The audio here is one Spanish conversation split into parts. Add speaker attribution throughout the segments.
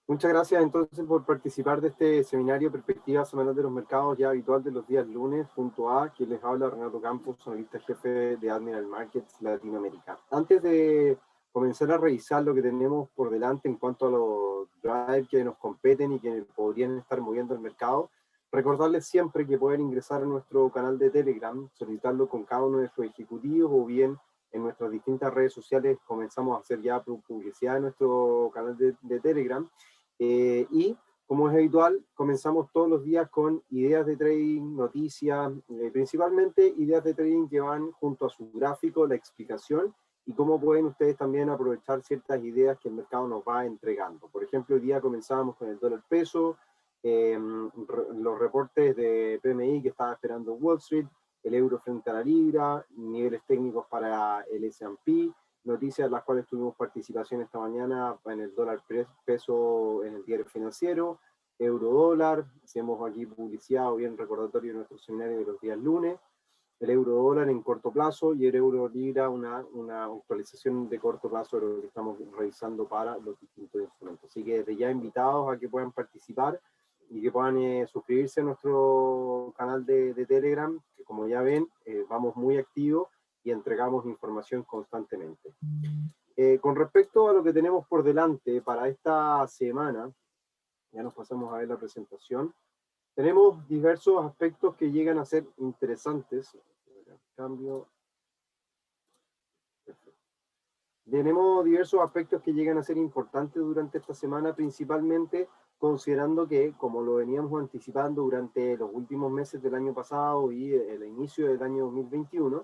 Speaker 1: Muchas gracias entonces por participar de este seminario Perspectivas Semanal de los Mercados, ya habitual de los días lunes, punto A, que les habla Renato Campos, analista jefe de Admiral Markets Latinoamérica. Antes de comenzar a revisar lo que tenemos por delante en cuanto a los drivers que nos competen y que podrían estar moviendo el mercado, recordarles siempre que pueden ingresar a nuestro canal de Telegram, solicitarlo con cada uno de sus ejecutivos o bien en nuestras distintas redes sociales comenzamos a hacer ya publicidad en nuestro canal de Telegram. Y como es habitual, comenzamos todos los días con ideas de trading, noticias, principalmente ideas de trading que van junto a su gráfico, la explicación y cómo pueden ustedes también aprovechar ciertas ideas que el mercado nos va entregando. Por ejemplo, hoy día comenzábamos con el dólar peso, los reportes de PMI que estaba esperando Wall Street, el euro frente a la libra, niveles técnicos para el S&P, noticias en las cuales tuvimos participación esta mañana en el dólar peso en el diario financiero, euro dólar, hacemos aquí publicidad o bien recordatorio de nuestro seminario de los días lunes, el euro dólar en corto plazo y el euro libra una actualización de corto plazo de lo que estamos revisando para los distintos instrumentos. Así que desde ya invitados a que puedan participar y que puedan suscribirse a nuestro canal de Telegram, que como ya ven, vamos muy activos y entregamos información constantemente. Con respecto a lo que tenemos por delante para esta semana, ya nos pasamos a ver la presentación, tenemos diversos aspectos que llegan a ser interesantes. Cambio. Tenemos diversos aspectos que llegan a ser importantes durante esta semana, principalmente considerando que, como lo veníamos anticipando durante los últimos meses del año pasado y el inicio del año 2021,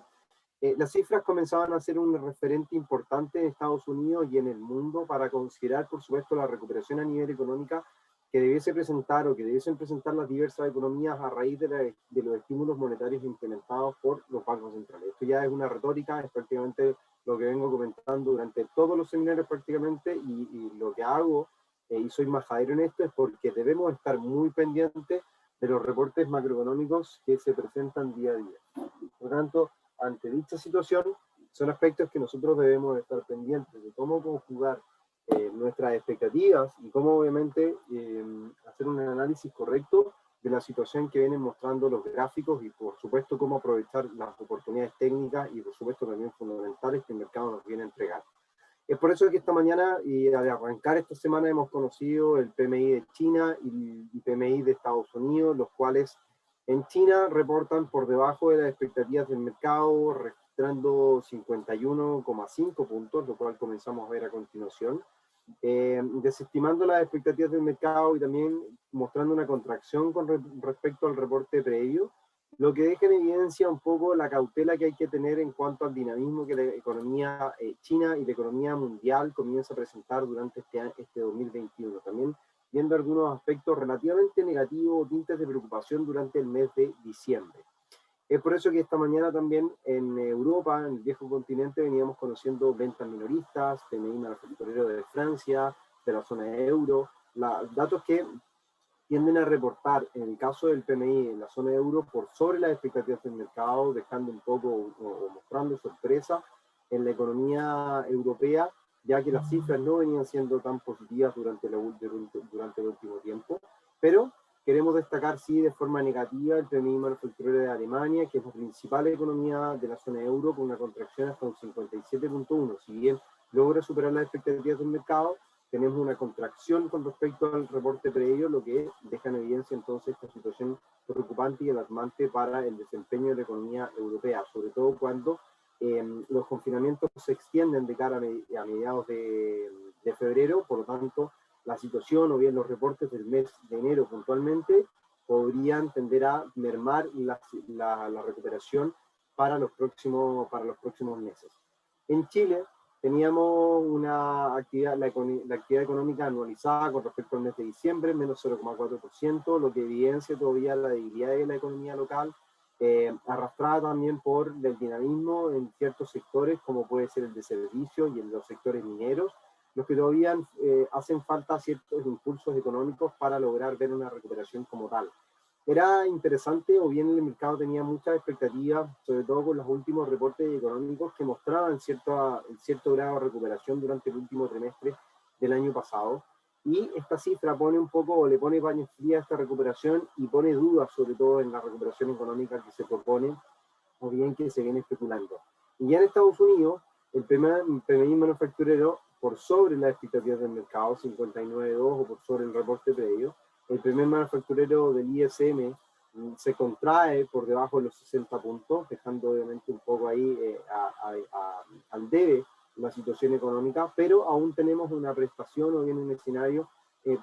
Speaker 1: las cifras comenzaban a ser un referente importante en Estados Unidos y en el mundo para considerar, por supuesto, la recuperación a nivel económica que debiese presentar o que debiesen presentar las diversas economías a raíz de los estímulos monetarios implementados por los bancos centrales. Esto ya es una retórica, es prácticamente lo que vengo comentando durante todos los seminarios prácticamente y lo que hago, y soy majadero en esto, es porque debemos estar muy pendientes de los reportes macroeconómicos que se presentan día a día. Por lo tanto, ante dicha situación, son aspectos que nosotros debemos estar pendientes de cómo conjugar nuestras expectativas y cómo obviamente hacer un análisis correcto de la situación que vienen mostrando los gráficos y por supuesto cómo aprovechar las oportunidades técnicas y por supuesto también fundamentales que el mercado nos viene a entregar. Es por eso que esta mañana y al arrancar esta semana hemos conocido el PMI de China y el PMI de Estados Unidos, los cuales en China reportan por debajo de las expectativas del mercado, registrando 51,5 puntos, lo cual comenzamos a ver a continuación, desestimando las expectativas del mercado y también mostrando una contracción con respecto al reporte previo, lo que deja en evidencia un poco la cautela que hay que tener en cuanto al dinamismo que la economía china y la economía mundial comienza a presentar durante este 2021. También viendo algunos aspectos relativamente negativos, tintes de preocupación durante el mes de diciembre. Es por eso que esta mañana también en Europa, en el viejo continente, veníamos conociendo ventas minoristas, PMI manufacturero de Francia, de la zona de euro, datos que tienden a reportar, en el caso del PMI en la zona de euro, por sobre las expectativas del mercado, dejando un poco o mostrando sorpresa en la economía europea, ya que las cifras no venían siendo tan positivas durante el último tiempo, pero queremos destacar, sí, de forma negativa el PMI manufacturero de Alemania, que es la principal economía de la zona euro, con una contracción hasta un 57,1. Si bien logra superar las expectativas del mercado, tenemos una contracción con respecto al reporte previo, lo que deja en evidencia entonces esta situación preocupante y alarmante para el desempeño de la economía europea, sobre todo cuando los confinamientos se extienden de cara a mediados de febrero, por lo tanto la situación o bien los reportes del mes de enero puntualmente podrían tender a mermar la recuperación para los próximos meses. En Chile teníamos una actividad, la actividad económica anualizada con respecto al mes de diciembre, menos 0,4%, lo que evidencia todavía la debilidad de la economía local, arrastrada también por el dinamismo en ciertos sectores, como puede ser el de servicios y en los sectores mineros, los que todavía hacen falta ciertos impulsos económicos para lograr ver una recuperación como tal. Era interesante, o bien el mercado tenía muchas expectativas, sobre todo con los últimos reportes económicos que mostraban cierto grado de recuperación durante el último trimestre del año pasado. Y esta cifra pone un poco, o le pone paños fríos a esta recuperación y pone dudas sobre todo en la recuperación económica que se propone o bien que se viene especulando. Y ya en Estados Unidos, el PMI manufacturero, por sobre las expectativas del mercado, 59.2 o por sobre el reporte previo, el PMI manufacturero del ISM se contrae por debajo de los 60 puntos, dejando obviamente un poco ahí al debe la situación económica, pero aún tenemos una prestación o bien un escenario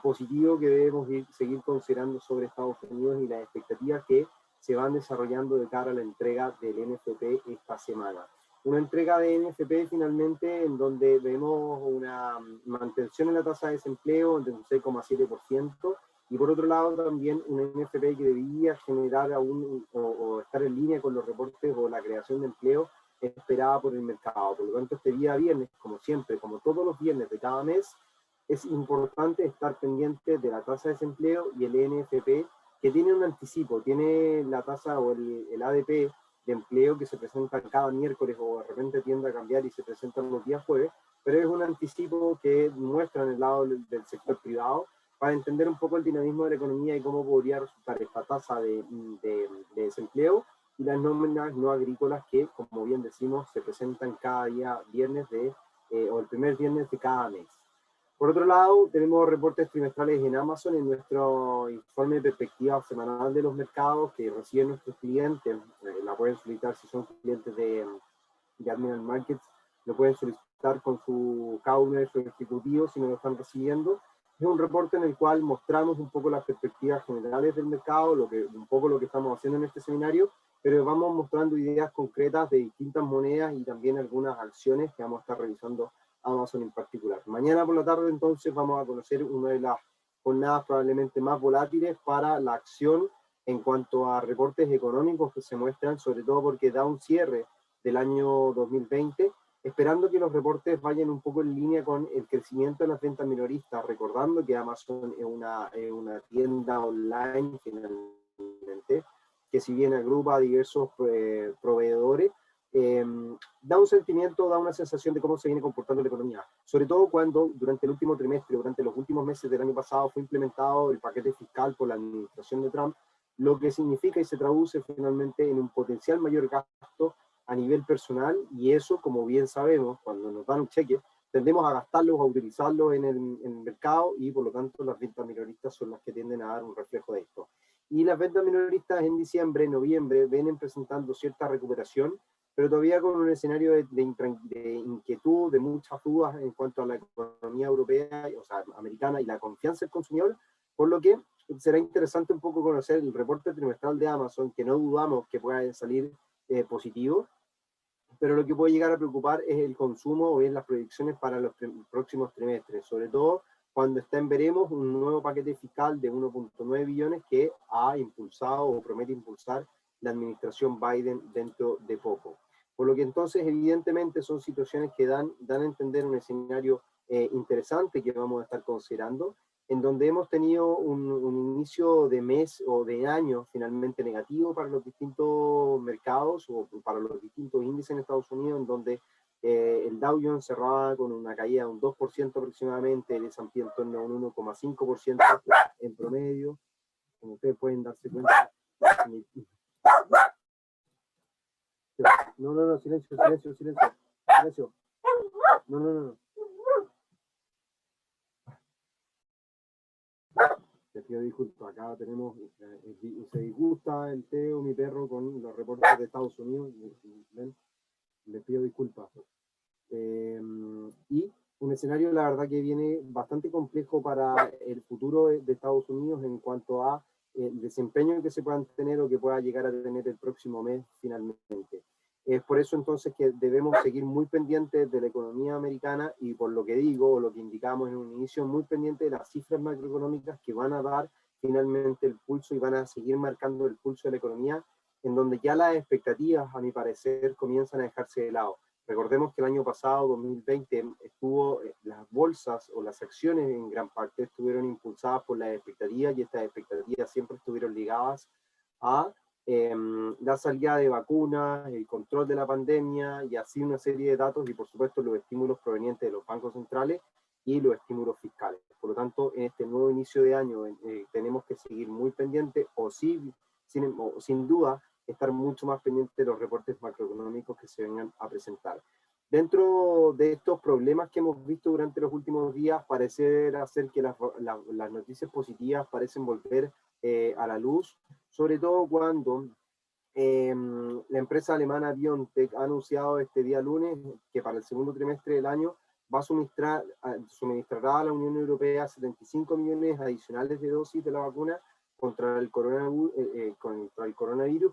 Speaker 1: positivo que debemos seguir considerando sobre Estados Unidos y las expectativas que se van desarrollando de cara a la entrega del NFP esta semana. Una entrega de NFP finalmente en donde vemos una mantención en la tasa de desempleo de un 6,7%, y por otro lado también un NFP que debería generar aún o estar en línea con los reportes o la creación de empleo esperada por el mercado. Por lo tanto, este día viernes, como siempre, como todos los viernes de cada mes, es importante estar pendiente de la tasa de desempleo y el NFP, que tiene un anticipo, tiene la tasa o el ADP de empleo que se presenta cada miércoles o de repente tiende a cambiar y se presentan los días jueves, pero es un anticipo que muestra en el lado del sector privado para entender un poco el dinamismo de la economía y cómo podría resultar esta tasa de desempleo y las nóminas no agrícolas que, como bien decimos, se presentan cada día viernes o el primer viernes de cada mes. Por otro lado, tenemos reportes trimestrales en Amazon en nuestro informe de perspectiva semanal de los mercados que reciben nuestros clientes. La pueden solicitar si son clientes de Admiral Markets, lo pueden solicitar con cada uno de sus ejecutivos si no lo están recibiendo. Es un reporte en el cual mostramos un poco las perspectivas generales del mercado, un poco lo que estamos haciendo en este seminario, pero vamos mostrando ideas concretas de distintas monedas y también algunas acciones que vamos a estar revisando Amazon en particular. Mañana por la tarde entonces vamos a conocer una de las jornadas probablemente más volátiles para la acción en cuanto a reportes económicos que se muestran, sobre todo porque da un cierre del año 2020, esperando que los reportes vayan un poco en línea con el crecimiento de las ventas minoristas, recordando que Amazon es una tienda online finalmente, que si bien agrupa a diversos proveedores, da un sentimiento, da una sensación de cómo se viene comportando la economía, sobre todo cuando durante el último trimestre, durante los últimos meses del año pasado fue implementado el paquete fiscal por la administración de Trump, lo que significa y se traduce finalmente en un potencial mayor gasto a nivel personal, y eso, como bien sabemos, cuando nos dan un cheque, tendemos a gastarlos, a utilizarlos en el mercado, y por lo tanto las ventas minoristas son las que tienden a dar un reflejo de esto. Y las ventas minoristas en diciembre, noviembre, vienen presentando cierta recuperación, pero todavía con un escenario de inquietud, de muchas dudas en cuanto a la economía europea, o sea, americana, y la confianza del consumidor, por lo que será interesante un poco conocer el reporte trimestral de Amazon, que no dudamos que pueda salir positivo, pero lo que puede llegar a preocupar es el consumo o bien las proyecciones para los próximos trimestres, sobre todo cuando está en veremos un nuevo paquete fiscal de 1.9 billones que ha impulsado o promete impulsar la administración Biden dentro de poco. Por lo que entonces evidentemente son situaciones que dan a entender un escenario interesante que vamos a estar considerando, en donde hemos tenido un inicio de mes o de año finalmente negativo para los distintos mercados o para los distintos índices en Estados Unidos, en donde el Dow Jones cerraba con una caída de un 2% aproximadamente, el S&P en torno a un 1,5% en promedio, como ustedes pueden darse cuenta. No, silencio. No. Te pido disculpas, acá tenemos, se disgusta el Teo, mi perro, con los reportes de Estados Unidos, ¿ven? Les pido disculpas. Y un escenario, la verdad, que viene bastante complejo para el futuro de Estados Unidos en cuanto a el desempeño que se puedan tener o que pueda llegar a tener el próximo mes finalmente. Es por eso entonces que debemos seguir muy pendientes de la economía americana y, por lo que digo, o lo que indicamos en un inicio, muy pendientes de las cifras macroeconómicas que van a dar finalmente el pulso y van a seguir marcando el pulso de la economía, en donde ya las expectativas, a mi parecer, comienzan a dejarse de lado. Recordemos que el año pasado, 2020, las bolsas o las acciones en gran parte estuvieron impulsadas por las expectativas, y estas expectativas siempre estuvieron ligadas a la salida de vacunas, el control de la pandemia y así una serie de datos, y por supuesto los estímulos provenientes de los bancos centrales, y los estímulos fiscales. Por lo tanto, en este nuevo inicio de año tenemos que seguir muy pendientes o sin duda estar mucho más pendientes de los reportes macroeconómicos que se vengan a presentar. Dentro de estos problemas que hemos visto durante los últimos días, parece ser que las noticias positivas parecen volver a la luz, sobre todo cuando la empresa alemana BioNTech ha anunciado este día lunes que para el segundo trimestre del año va a suministrará a la Unión Europea 75 millones adicionales de dosis de la vacuna contra el coronavirus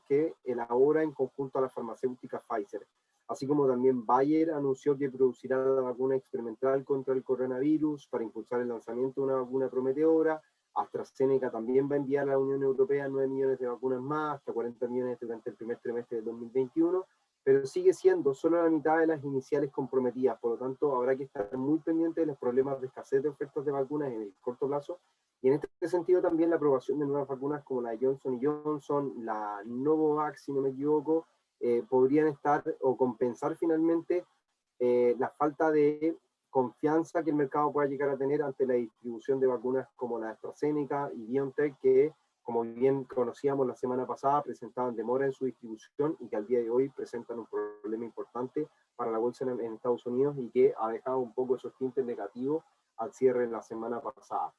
Speaker 1: que elabora en conjunto a la farmacéutica Pfizer. Así como también Bayer anunció que producirá la vacuna experimental contra el coronavirus para impulsar el lanzamiento de una vacuna prometedora. AstraZeneca también va a enviar a la Unión Europea 9 millones de vacunas más, hasta 40 millones durante el primer trimestre de 2021, pero sigue siendo solo la mitad de las iniciales comprometidas. Por lo tanto, habrá que estar muy pendiente de los problemas de escasez de ofertas de vacunas en el corto plazo. Y en este sentido también la aprobación de nuevas vacunas como la de Johnson Johnson, la Novavax, si no me equivoco, podrían estar o compensar finalmente la falta de confianza que el mercado pueda llegar a tener ante la distribución de vacunas como la AstraZeneca y BioNTech, que, como bien conocíamos la semana pasada, presentaban demora en su distribución y que al día de hoy presentan un problema importante para la bolsa en Estados Unidos y que ha dejado un poco esos tintes negativos al cierre de la semana pasada.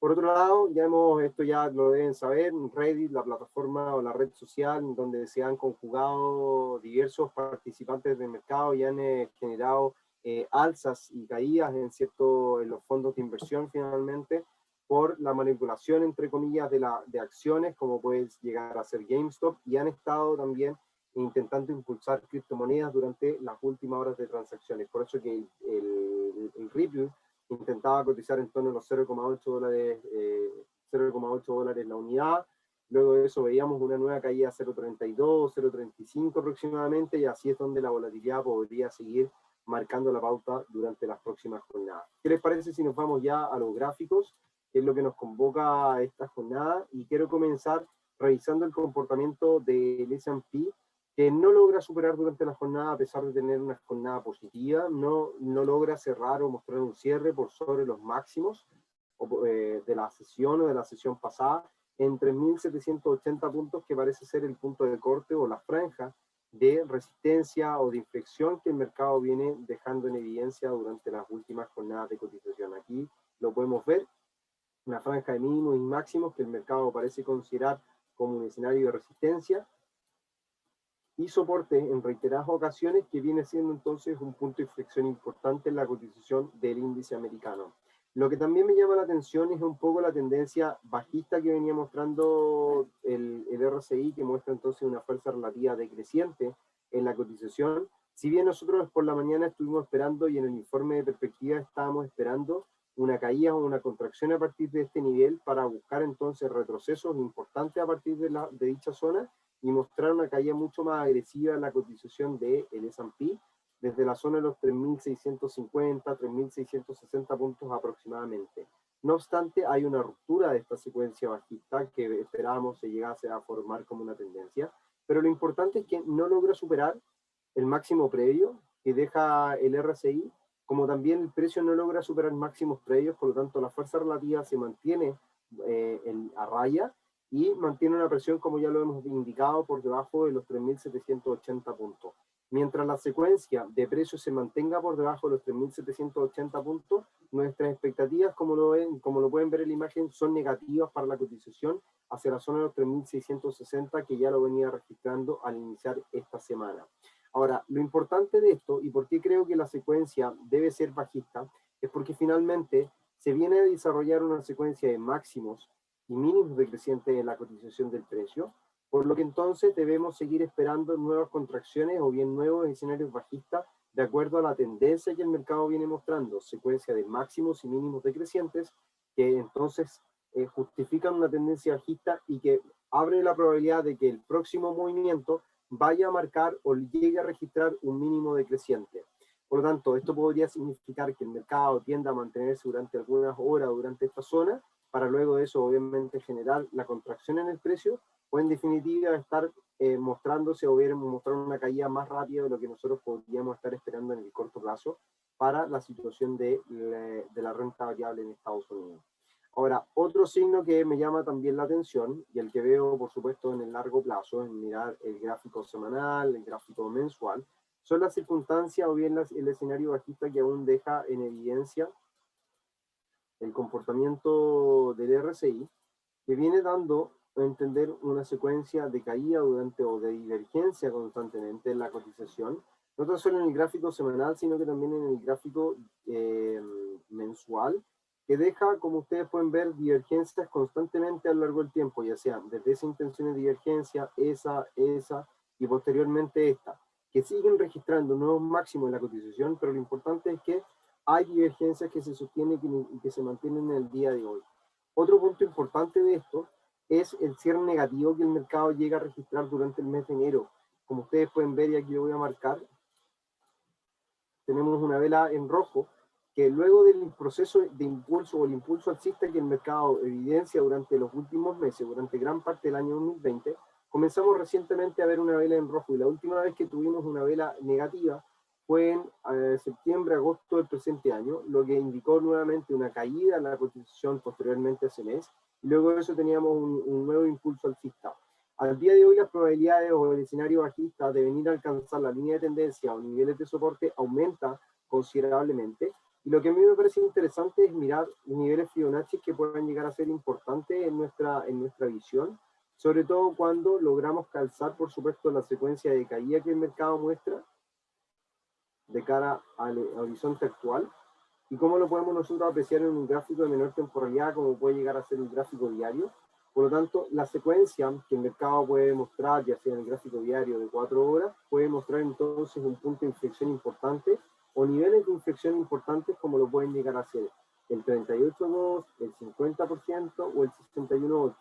Speaker 1: Por otro lado, esto ya lo deben saber, Reddit, la plataforma o la red social donde se han conjugado diversos participantes del mercado y han generado alzas y caídas en los fondos de inversión finalmente por la manipulación, entre comillas, de acciones, como puede llegar a ser GameStop, y han estado también intentando impulsar criptomonedas durante las últimas horas de transacciones. Por eso que el Ripple intentaba cotizar en torno a los 0,8 dólares, 0,8 dólares la unidad. Luego de eso veíamos una nueva caída a 0,32, 0,35 aproximadamente, y así es donde la volatilidad podría seguir marcando la pauta durante las próximas jornadas. ¿Qué les parece si nos vamos ya a los gráficos, que es lo que nos convoca a esta jornada? Y quiero comenzar revisando el comportamiento del S&P, que no logra superar durante la jornada, a pesar de tener una jornada positiva, no logra cerrar o mostrar un cierre por sobre los máximos de la sesión o de la sesión pasada, en 3.780 puntos, que parece ser el punto de corte o la franja de resistencia o de inflexión que el mercado viene dejando en evidencia durante las últimas jornadas de cotización. Aquí lo podemos ver, una franja de mínimos y máximos que el mercado parece considerar como un escenario de resistencia y soporte en reiteradas ocasiones, que viene siendo entonces un punto de inflexión importante en la cotización del índice americano. Lo que también me llama la atención es un poco la tendencia bajista que venía mostrando el RSI, que muestra entonces una fuerza relativa decreciente en la cotización. Si bien nosotros por la mañana estuvimos esperando y en el informe de perspectiva estábamos esperando una caída o una contracción a partir de este nivel para buscar entonces retrocesos importantes a partir de dicha zona y mostrar una caída mucho más agresiva en la cotización del S&P desde la zona de los 3.650, 3.660 puntos aproximadamente. No obstante, hay una ruptura de esta secuencia bajista que esperábamos se llegase a formar como una tendencia, pero lo importante es que no logra superar el máximo previo que deja el RSI, como también el precio no logra superar máximos previos, por lo tanto la fuerza relativa se mantiene a raya y mantiene una presión, como ya lo hemos indicado, por debajo de los 3.780 puntos. Mientras la secuencia de precios se mantenga por debajo de los 3.780 puntos, nuestras expectativas, como lo pueden ver en la imagen, son negativas para la cotización hacia la zona de los 3.660, que ya lo venía registrando al iniciar esta semana. Ahora, lo importante de esto, y por qué creo que la secuencia debe ser bajista, es porque finalmente se viene a desarrollar una secuencia de máximos y mínimos decrecientes en la cotización del precio, por lo que entonces debemos seguir esperando nuevas contracciones o bien nuevos escenarios bajistas de acuerdo a la tendencia que el mercado viene mostrando, secuencia de máximos y mínimos decrecientes, que entonces justifican una tendencia bajista y que abre la probabilidad de que el próximo movimiento vaya a marcar o llegue a registrar un mínimo decreciente. Por lo tanto, esto podría significar que el mercado tienda a mantenerse durante algunas horas durante esta zona, para luego de eso obviamente generar la contracción en el precio, o en definitiva estar mostrándose o mostrar una caída más rápida de lo que nosotros podríamos estar esperando en el corto plazo para la situación de la renta variable en Estados Unidos. Ahora, otro signo que me llama también la atención, y el que veo, por supuesto, en el largo plazo, en mirar el gráfico semanal, el gráfico mensual, son las circunstancias o bien el escenario bajista que aún deja en evidencia el comportamiento del RSI, que viene dando a entender una secuencia de caída durante o de divergencia constantemente en la cotización, no tan solo en el gráfico semanal, sino que también en el gráfico mensual, que deja, como ustedes pueden ver, divergencias constantemente a lo largo del tiempo, ya sea desde esa intención de divergencia, esa, y posteriormente esta, que siguen registrando nuevos máximos en la cotización, pero lo importante es que hay divergencias que se sostienen y que se mantienen en el día de hoy. Otro punto importante de esto es el cierre negativo que el mercado llega a registrar durante el mes de enero. Como ustedes pueden ver, y aquí lo voy a marcar, tenemos una vela en rojo, que luego del proceso de impulso o el impulso alcista que el mercado evidencia durante los últimos meses, durante gran parte del año 2020, comenzamos recientemente a ver una vela en rojo, y la última vez que tuvimos una vela negativa fue en septiembre, agosto del presente año, lo que indicó nuevamente una caída en la cotización posteriormente a ese mes, y luego de eso teníamos un nuevo impulso alcista. Al día de hoy las probabilidades o el escenario bajista de venir a alcanzar la línea de tendencia o niveles de soporte aumenta considerablemente, y lo que a mí me parece interesante es mirar niveles Fibonacci que puedan llegar a ser importantes en nuestra visión, sobre todo cuando logramos calzar, por supuesto, la secuencia de caída que el mercado muestra de cara al horizonte actual, y cómo lo podemos nosotros apreciar en un gráfico de menor temporalidad, como puede llegar a ser un gráfico diario. Por lo tanto, la secuencia que el mercado puede mostrar, ya sea en el gráfico diario de 4 horas, puede mostrar entonces un punto de inflexión importante o niveles de inflexión importantes, como lo pueden llegar a ser el 38.2, el 50% o el 61.8,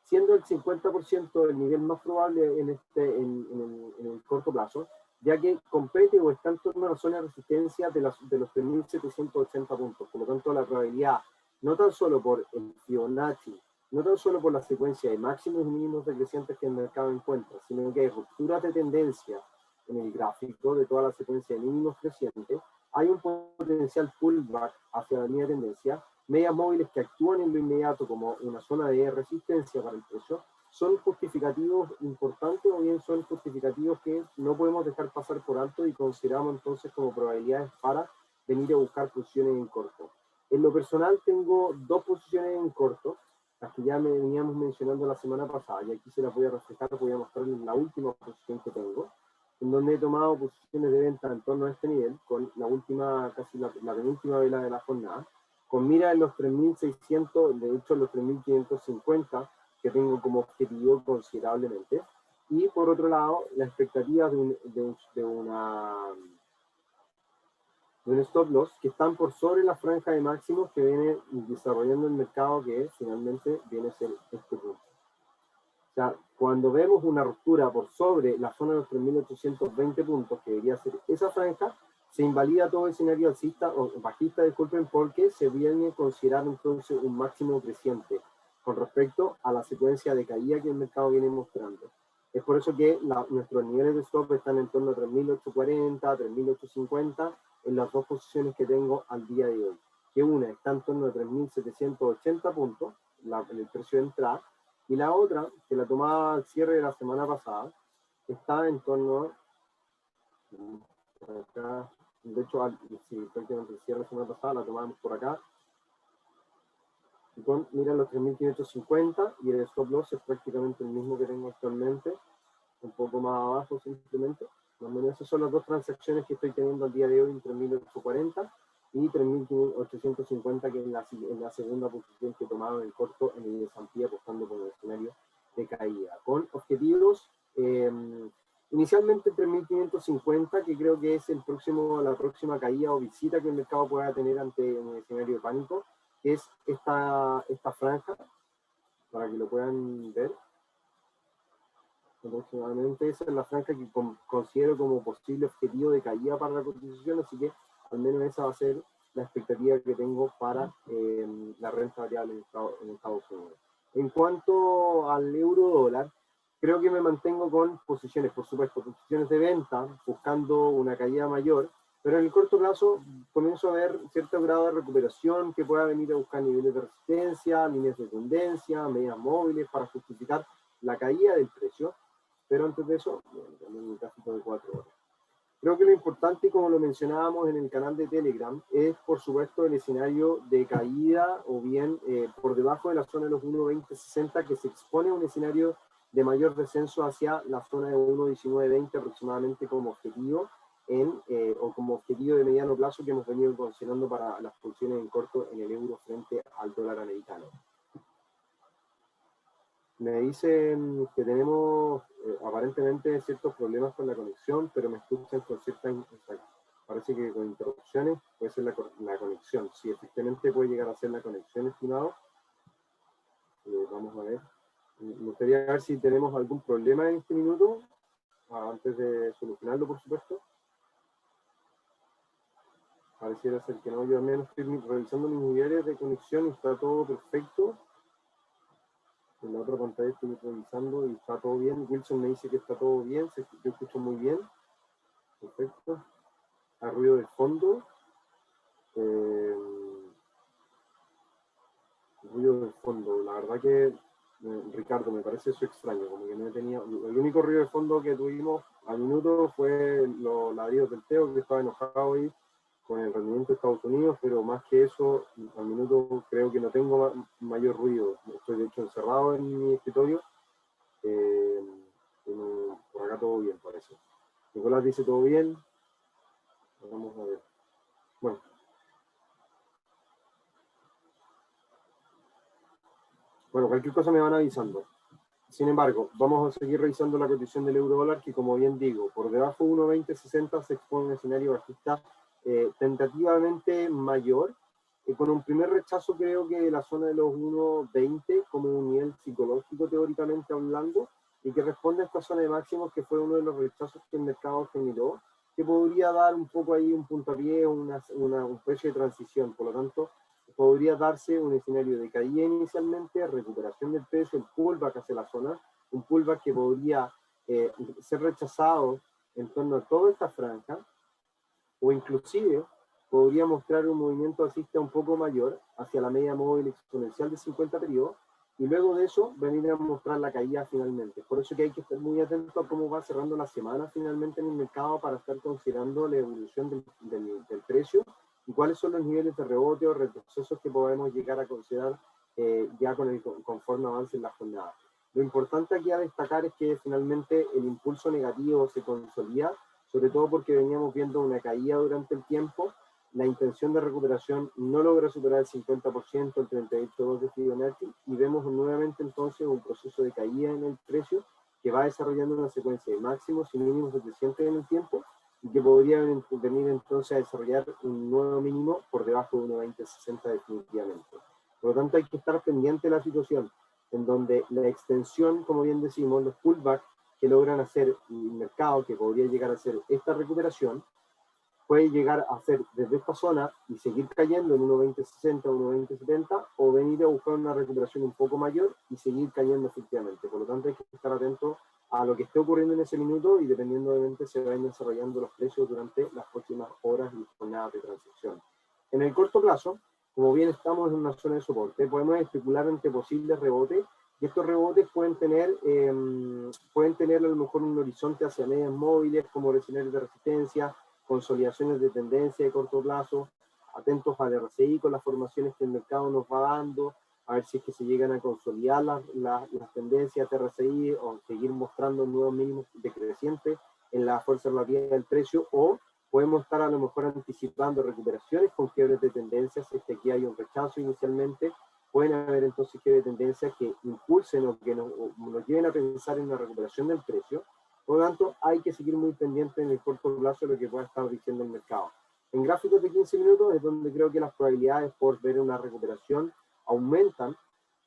Speaker 1: siendo el 50% el nivel más probable en el corto plazo, ya que compete o está en torno a la zona de resistencia de los 3.780 puntos. Por lo tanto, la probabilidad, no tan solo por el Fibonacci, no tan solo por la secuencia de máximos y mínimos decrecientes que el mercado encuentra, sino que hay rupturas de tendencia en el gráfico de toda la secuencia de mínimos crecientes, hay un potencial pullback hacia la línea de tendencia, medias móviles que actúan en lo inmediato como una zona de resistencia para el precio, son justificativos importantes o bien son justificativos que no podemos dejar pasar por alto y consideramos entonces como probabilidades para venir a buscar posiciones en corto. En lo personal tengo dos posiciones en corto, las que ya me veníamos mencionando la semana pasada, y aquí se las voy a reflejar, voy a mostrarles la última posición que tengo, en donde he tomado posiciones de venta en torno a este nivel, con la última, casi la penúltima vela de la jornada, con mira en los 3.600, de hecho los 3.550, que tengo como objetivo considerablemente, y por otro lado, la expectativa de un stop loss que están por sobre la franja de máximos que viene desarrollando el mercado, que finalmente viene a ser este punto. O sea, cuando vemos una ruptura por sobre la zona de los 3.820 puntos, que debería ser esa franja, se invalida todo el escenario alcista o bajista, disculpen, porque se viene a considerar entonces un máximo creciente con respecto a la secuencia de caída que el mercado viene mostrando. Es por eso que nuestros niveles de stop están en torno a 3.840, 3.850 en las dos posiciones que tengo al día de hoy. Que una está en torno a 3.780 puntos, el precio de entrada, y la otra, que la tomaba al cierre de la semana pasada, está en torno a acá, de hecho, sí, prácticamente el cierre de la semana pasada la tomamos por acá, y mira los 3.550, y el stop loss es prácticamente el mismo que tengo actualmente, un poco más abajo simplemente. Más o menos esas son las dos transacciones que estoy teniendo al día de hoy en 3.840 y 3.850, que es la segunda posición que he tomado en el corto en el S&P, apostando por el escenario de caída, con objetivos inicialmente 3.550, que creo que es la próxima caída o visita que el mercado pueda tener ante un escenario de pánico, que es esta franja, para que lo puedan ver. Aproximadamente esa es la franja que considero como posible objetivo de caída para la cotización, así que al menos esa va a ser la expectativa que tengo para la renta variable en Estados Unidos. En cuanto al euro dólar, creo que me mantengo con posiciones, por supuesto, posiciones de venta, buscando una caída mayor, pero en el corto plazo comienzo a ver cierto grado de recuperación que pueda venir a buscar niveles de resistencia, líneas de tendencia, medias móviles para justificar la caída del precio, pero antes de eso, bueno, en el gráfico de 4 horas. Creo que lo importante, como lo mencionábamos en el canal de Telegram, es por supuesto el escenario de caída o bien por debajo de la zona de los 1.2060 que se expone a un escenario de mayor descenso hacia la zona de 1.1920 aproximadamente como objetivo o como objetivo de mediano plazo que hemos venido considerando para las funciones en corto en el euro frente al dólar americano. Me dicen que tenemos aparentemente ciertos problemas con la conexión, pero me escuchan con cierta... Parece que con interrupciones puede ser la conexión. Si efectivamente puede llegar a ser la conexión, estimado, vamos a ver. Me gustaría ver si tenemos algún problema en este minuto, antes de solucionarlo, por supuesto. Pareciera ser que no, yo al menos estoy revisando mis niveles de conexión y está todo perfecto. En la otra pantalla estoy revisando y está todo bien. Wilson me dice que está todo bien, yo escucho muy bien. Perfecto. Hay ruido de fondo. Ruido de fondo. La verdad que, Ricardo, me parece eso extraño. Como que no tenía... El único ruido de fondo que tuvimos al minuto fue los ladridos del Teo, que estaba enojado hoy con el rendimiento de Estados Unidos, pero más que eso, al minuto creo que no tengo mayor ruido. Estoy de hecho encerrado en mi escritorio. Por acá todo bien, parece. Nicolás dice todo bien. Vamos a ver. Bueno, cualquier cosa me van avisando. Sin embargo, vamos a seguir revisando la condición del euro dólar, que como bien digo, por debajo de 1.2060 se expone un escenario bajista tentativamente mayor, con un primer rechazo creo que de la zona de los 1.20 como un nivel psicológico teóricamente hablando, y que responde a esta zona de máximos que fue uno de los rechazos que el mercado generó, que podría dar un poco ahí un puntapié, un precio de transición. Por lo tanto, podría darse un escenario de caída inicialmente, recuperación del precio, el pullback hacia la zona, un pullback que podría ser rechazado en torno a toda esta franja, o inclusive podría mostrar un movimiento alcista un poco mayor hacia la media móvil exponencial de 50 periodos, y luego de eso venir a mostrar la caída finalmente. Por eso que hay que estar muy atento a cómo va cerrando la semana finalmente en el mercado para estar considerando la evolución del precio y cuáles son los niveles de rebote o retrocesos que podemos llegar a considerar ya conforme avancen las jornadas. Lo importante aquí a destacar es que finalmente el impulso negativo se consolida, sobre todo porque veníamos viendo una caída durante el tiempo. La intención de recuperación no logra superar el 50%, el 38.2 de Fibonacci, y vemos nuevamente entonces un proceso de caída en el precio que va desarrollando una secuencia de máximos y mínimos decrecientes en el tiempo, y que podría venir entonces a desarrollar un nuevo mínimo por debajo de 1.2060 definitivamente. Por lo tanto, hay que estar pendiente de la situación, en donde la extensión, como bien decimos, los pullbacks que logran hacer el mercado, que podría llegar a hacer esta recuperación, puede llegar a hacer desde esta zona y seguir cayendo en 1.2060, 1.2070, o venir a buscar una recuperación un poco mayor y seguir cayendo efectivamente. Por lo tanto, hay que estar atento a lo que esté ocurriendo en ese minuto y dependiendo obviamente se vayan desarrollando los precios durante las próximas horas y jornadas de transacción. En el corto plazo, como bien estamos en una zona de soporte, podemos especular ante posibles rebotes, y estos rebotes pueden tener a lo mejor un horizonte hacia medias móviles como escenarios de resistencia, consolidaciones de tendencia de corto plazo, atentos al RSI con las formaciones que el mercado nos va dando, a ver si es que se llegan a consolidar las tendencias de RSI o seguir mostrando nuevos mínimos decrecientes en la fuerza relativa del precio, o podemos estar a lo mejor anticipando recuperaciones con quiebres de tendencias, si es que aquí hay un rechazo inicialmente, pueden haber entonces quiebres de tendencias que impulsen o que nos lleven a pensar en una recuperación del precio. Por lo tanto, hay que seguir muy pendiente en el corto plazo de lo que pueda estar diciendo el mercado. En gráficos de 15 minutos es donde creo que las probabilidades por ver una recuperación aumentan,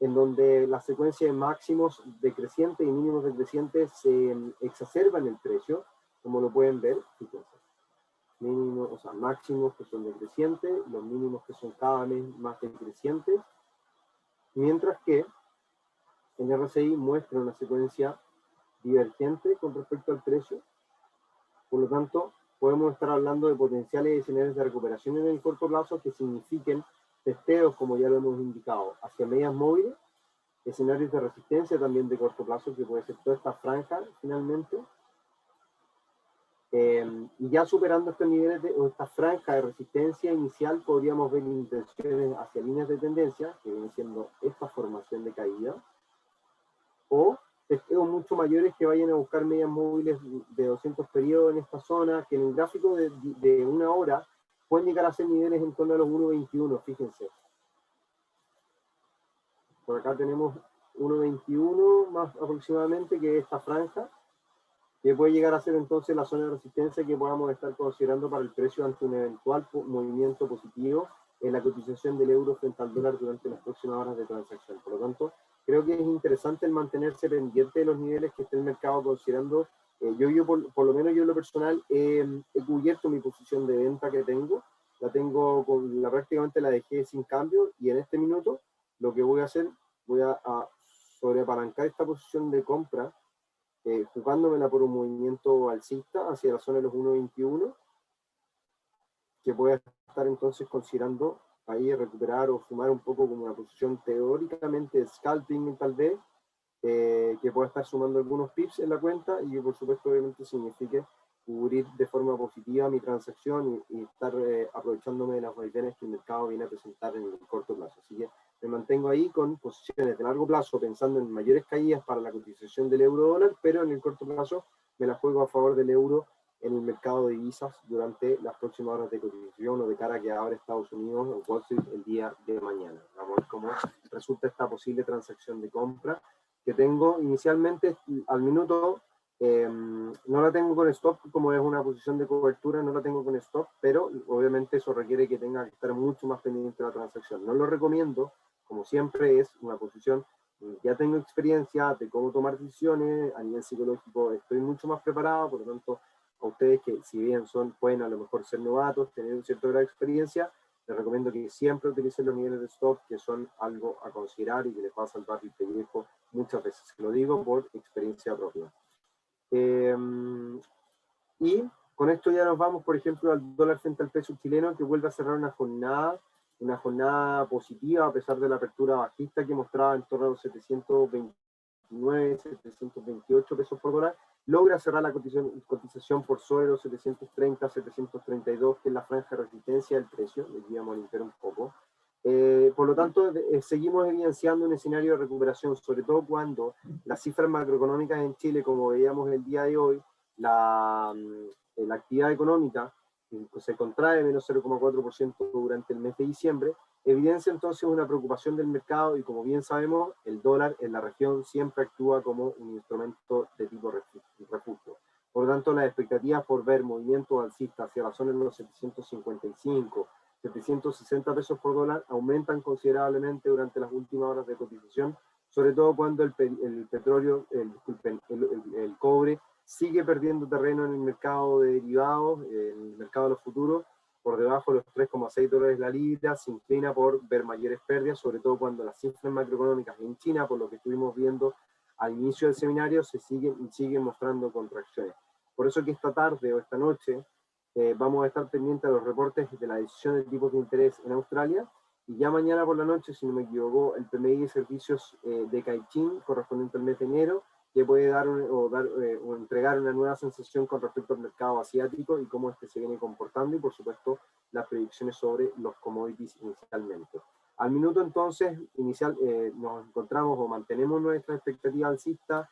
Speaker 1: en donde la secuencia de máximos decrecientes y mínimos decrecientes se exacerba en el precio, como lo pueden ver. Fíjense. mínimos, o sea, máximos que son decrecientes, los mínimos que son cada vez más decrecientes, mientras que el RSI muestra una secuencia divergente con respecto al precio. Por lo tanto, podemos estar hablando de potenciales escenarios de recuperación en el corto plazo que signifiquen testeos, como ya lo hemos indicado, hacia medias móviles, escenarios de resistencia también de corto plazo, que puede ser toda esta franja finalmente. Y ya superando estos niveles o esta franja de resistencia inicial, podríamos ver intenciones hacia líneas de tendencia, que viene siendo esta formación de caída, o testeos mucho mayores que vayan a buscar medias móviles de 200 periodos en esta zona, que en el gráfico de una hora pueden llegar a ser niveles en torno a los 1.21, fíjense. Por acá tenemos 1.21 más aproximadamente, que es esta franja, que puede llegar a ser entonces la zona de resistencia que podamos estar considerando para el precio ante un eventual movimiento positivo en la cotización del euro frente al dólar durante las próximas horas de transacción. Por lo tanto, creo que es interesante el mantenerse pendiente de los niveles que esté el mercado considerando. Yo por lo menos yo en lo personal, he cubierto mi posición de venta que tengo, prácticamente la dejé sin cambio, y en este minuto lo que voy a hacer, voy a sobreapalancar esta posición de compra, jugándomela por un movimiento alcista hacia la zona de los 1.21, que puede estar entonces considerando ahí recuperar o sumar un poco como una posición teóricamente scalping tal vez, que pueda estar sumando algunos pips en la cuenta, y que por supuesto obviamente signifique cubrir de forma positiva mi transacción y estar aprovechándome de las vaivenes que el mercado viene a presentar en el corto plazo. Así que me mantengo ahí con posiciones de largo plazo pensando en mayores caídas para la cotización del euro dólar, pero en el corto plazo me la juego a favor del euro en el mercado de divisas durante las próximas horas de cotización o de cara a que abra Estados Unidos o Wall Street el día de mañana. Vamos a ver cómo resulta esta posible transacción de compra que tengo inicialmente al minuto. No la tengo con stop, como es una posición de cobertura, no la tengo con stop, pero obviamente eso requiere que tenga que estar mucho más pendiente de la transacción. No lo recomiendo, como siempre es una posición, ya tengo experiencia de cómo tomar decisiones, a nivel psicológico estoy mucho más preparado, por lo tanto, a ustedes que si bien pueden a lo mejor ser novatos, tener un cierto grado de experiencia, les recomiendo que siempre utilicen los niveles de stop, que son algo a considerar y que les va a salvar el pellejo muchas veces. Lo digo por experiencia propia. Y con esto ya nos vamos, por ejemplo, al dólar frente al peso chileno, que vuelve a cerrar una jornada positiva, a pesar de la apertura bajista que mostraba en torno a los 729, 728 pesos por dólar. Logra cerrar la cotización por sobre los 730, 732, que es la franja de resistencia del precio. Les voy a monitorear un poco. Por lo tanto, seguimos evidenciando un escenario de recuperación, sobre todo cuando las cifras macroeconómicas en Chile, como veíamos el día de hoy, la actividad económica se contrae menos 0,4% durante el mes de diciembre, evidencia entonces una preocupación del mercado, y como bien sabemos, el dólar en la región siempre actúa como un instrumento de tipo refugio. Por lo tanto, las expectativas por ver movimientos alcistas hacia la zona de los 755, 760 pesos por dólar aumentan considerablemente durante las últimas horas de cotización, sobre todo cuando el petróleo, el cobre, sigue perdiendo terreno en el mercado de derivados, en el mercado de los futuros, por debajo de los 3,6 dólares la libra, se inclina por ver mayores pérdidas, sobre todo cuando las cifras macroeconómicas en China, por lo que estuvimos viendo al inicio del seminario, siguen mostrando contracciones. Por eso que esta tarde o esta noche vamos a estar pendientes de los reportes de la decisión de tipos de interés en Australia, y ya mañana por la noche, si no me equivoco, el PMI de servicios de Caixin, correspondiente al mes de enero, que puede dar o entregar una nueva sensación con respecto al mercado asiático y cómo este se viene comportando, y por supuesto las predicciones sobre los commodities inicialmente. Al minuto entonces nos encontramos o mantenemos nuestra expectativa alcista.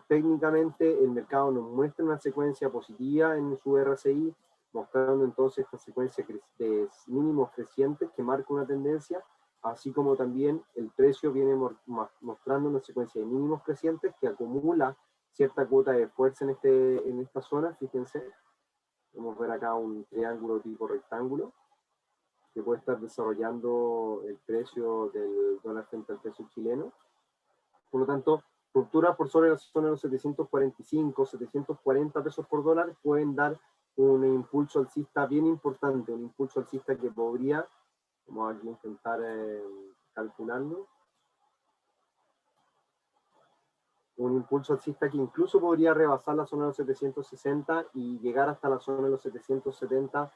Speaker 1: Técnicamente el mercado nos muestra una secuencia positiva en su RSI, mostrando entonces esta secuencia de mínimos crecientes que marca una tendencia, así como también el precio viene mostrando una secuencia de mínimos crecientes que acumula cierta cuota de fuerza en esta zona. Fíjense, vamos a ver acá un triángulo tipo rectángulo que puede estar desarrollando el precio del dólar frente al peso chileno. Por lo tanto, rupturas por sobre la zona de los 745, 740 pesos por dólar pueden dar un impulso alcista bien importante, un impulso alcista que podría, vamos aquí a intentar calcularlo, un impulso alcista que incluso podría rebasar la zona de los 760 y llegar hasta la zona de los 770,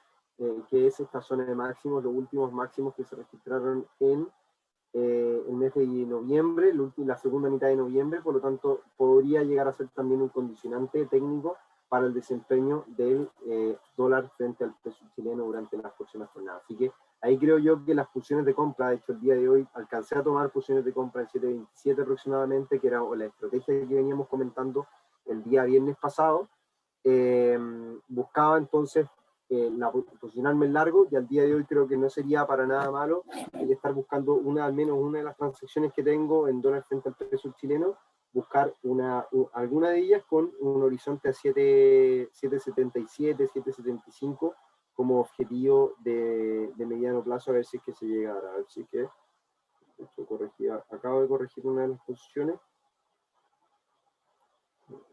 Speaker 1: que es esta zona de máximos, los últimos máximos que se registraron en el mes de noviembre, la segunda mitad de noviembre. Por lo tanto podría llegar a ser también un condicionante técnico para el desempeño del dólar frente al peso chileno durante las próximas jornadas. Así que ahí creo yo que las posiciones de compra, de hecho el día de hoy alcancé a tomar posiciones de compra en 7.27 aproximadamente, que era la estrategia que veníamos comentando el día viernes pasado. Buscaba entonces posicionarme en largo, y al día de hoy creo que no sería para nada malo el estar buscando al menos una de las transacciones que tengo en dólar frente al peso chileno, buscar alguna de ellas con un horizonte a 7.77, 7.75 como objetivo de mediano plazo, a ver si es que se llega a ver si es que acabo de corregir una de las posiciones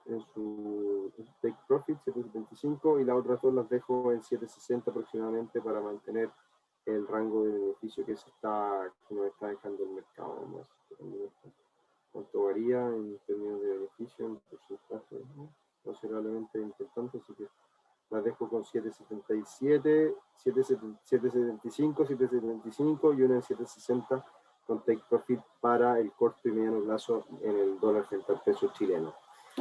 Speaker 1: en su take profit 7.75, y las otras dos las dejo en 7.60 aproximadamente para mantener el rango de beneficio que nos está dejando el mercado. Vamos a ver cuánto varía en términos de beneficio, en porcentaje, considerablemente importante, así que las dejo con 7.77, 7.75, 7.75 y una en 7.60 con take profit para el corto y mediano plazo en el dólar frente al peso chileno.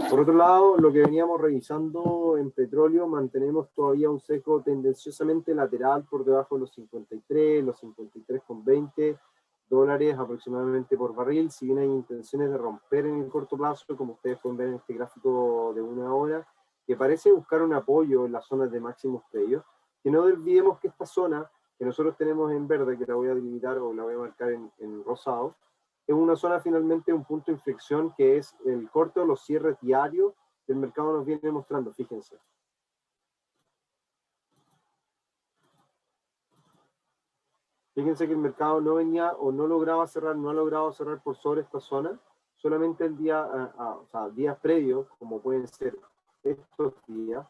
Speaker 1: Por otro lado, lo que veníamos revisando en petróleo, mantenemos todavía un sesgo tendenciosamente lateral por debajo de los 53, los 53,20 dólares aproximadamente por barril. Si bien hay intenciones de romper en el corto plazo, como ustedes pueden ver en este gráfico de una hora, que parece buscar un apoyo en las zonas de máximos previos, que no olvidemos que esta zona que nosotros tenemos en verde, que la voy a delimitar o la voy a marcar en rosado, es una zona finalmente, un punto de inflexión que es el corte o los cierres diarios que el mercado nos viene mostrando, fíjense. Fíjense que el mercado no venía o no lograba cerrar, no ha logrado cerrar por sobre esta zona, solamente el día, o sea, días previos, como pueden ser estos días,